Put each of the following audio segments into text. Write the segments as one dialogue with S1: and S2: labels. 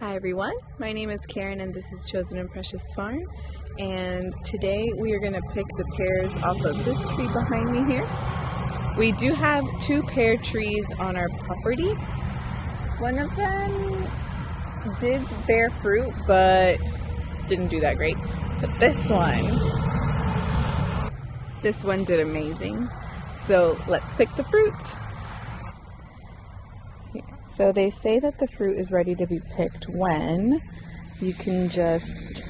S1: Hi everyone, my name is Karen and this is Chosen and Precious Farm, and today we are going to pick the pears off of this tree behind me here. We do have two pear trees on our property. One of them did bear fruit but didn't do that great, but this one did amazing. So let's pick the fruit. So they say that the fruit is ready to be picked when you can just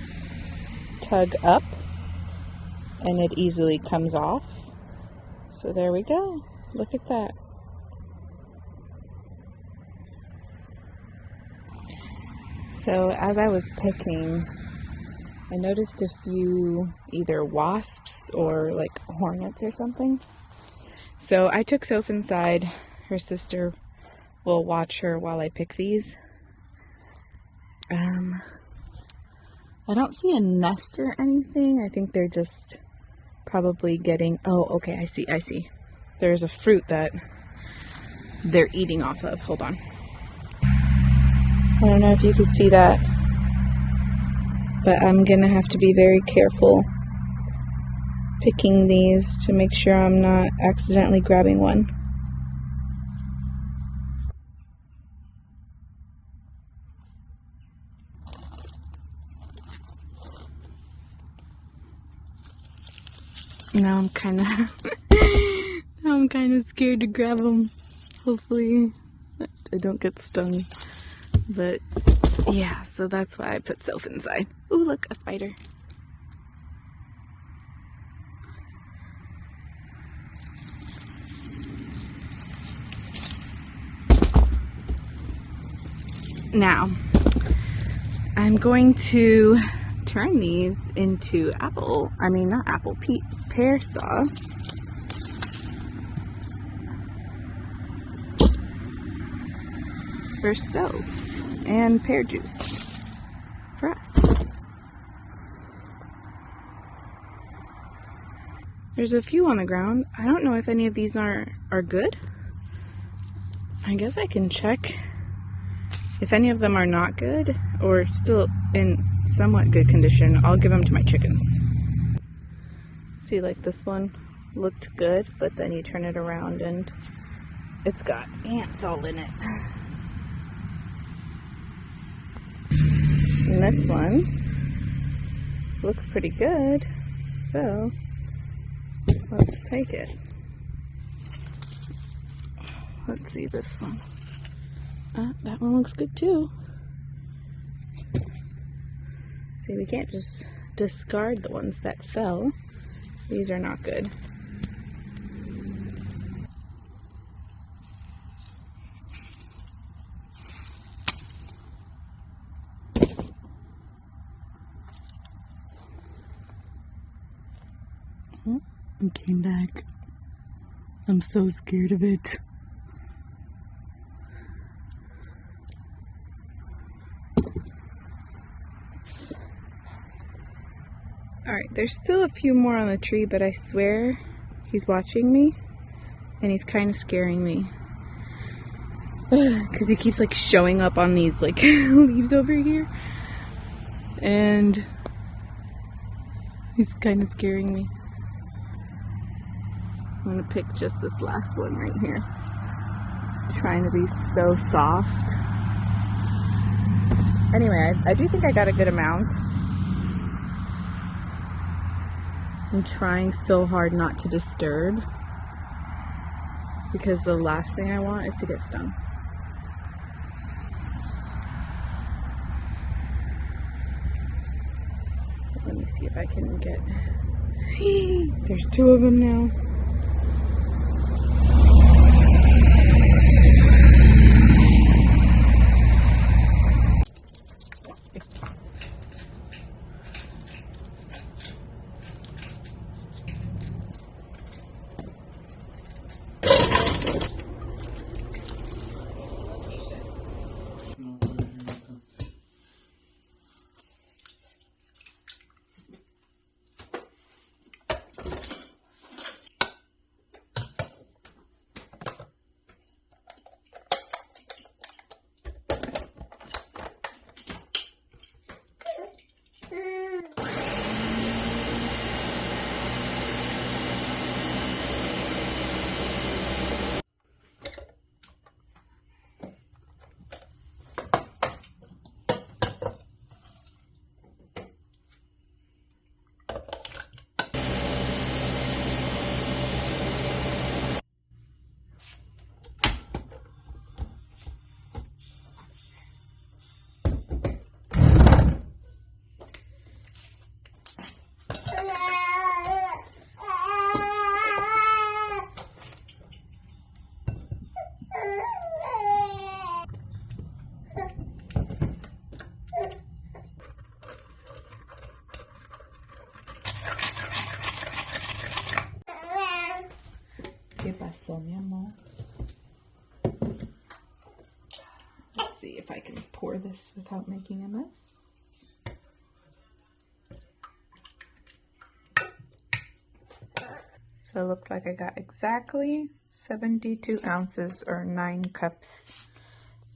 S1: tug up and it easily comes off. So there we go. Look at that. So as I was picking, I noticed a few either wasps or like hornets or something. So I took Soph inside. Her sister will watch her while I pick these. I don't see a nest or anything. I think they're just probably getting, oh, okay, I see. There's a fruit that they're eating off of. Hold on. I don't know if you can see that, but I'm gonna have to be very careful picking these to make sure I'm not accidentally grabbing one. Now I'm kind of scared to grab them. Hopefully I don't get stung. But yeah, so that's why I put Soph inside. Ooh, look, a spider. Now, I'm going to turn these into pear sauce. For Soph, and pear juice for us. There's a few on the ground. I don't know if any of these are good. I guess I can check. If any of them are not good or still in somewhat good condition, I'll give them to my chickens. See, like this one looked good, but then you turn it around and it's got ants all in it. And this one looks pretty good, so let's take it. Let's see this one. That one looks good too. See, we can't just discard the ones that fell. These are not good. It came back. I'm so scared of it. Alright, there's still a few more on the tree, but I swear he's watching me and he's kind of scaring me. Because he keeps like showing up on these like leaves over here. And he's kind of scaring me. I'm going to pick just this last one right here. Trying to be so soft. Anyway, I do think I got a good amount. I'm trying so hard not to disturb, because the last thing I want is to get stung. Let me see if I can get... There's two of them now. ¿Qué pasó, mi amor? Let's see if I can pour this without making a mess. So it looks like I got exactly 72 ounces or 9 cups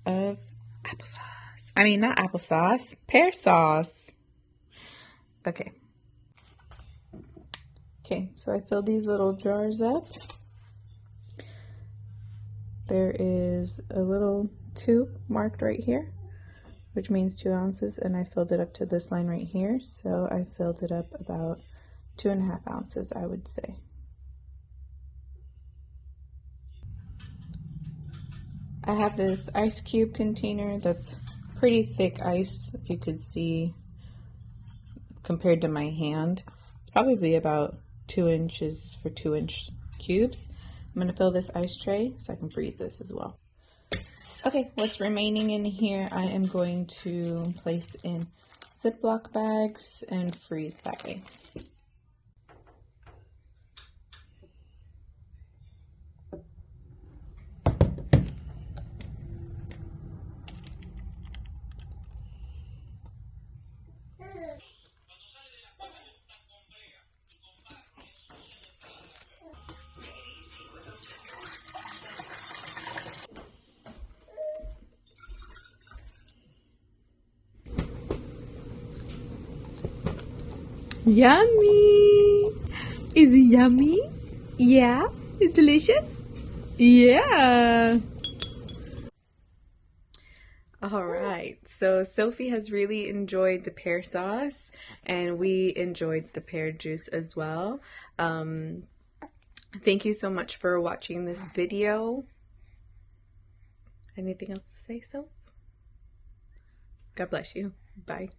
S1: of applesauce. I mean, not applesauce, pear sauce. Okay. Okay, so I filled these little jars up. There is a little tube marked right here, which means 2 ounces, and I filled it up to this line right here. So I filled it up about 2.5 ounces, I would say. I have this ice cube container that's pretty thick ice, if you could see compared to my hand. It's probably about 2 inches for 2-inch cubes. I'm going to fill this ice tray so I can freeze this as well. Okay, what's remaining in here I am going to place in Ziploc bags and freeze that way. Yummy! Is it yummy? Yeah? It's delicious? Yeah! Alright, so Sophie has really enjoyed the pear sauce, and we enjoyed the pear juice as well. Thank you so much for watching this video. Anything else to say, Soph? God bless you. Bye.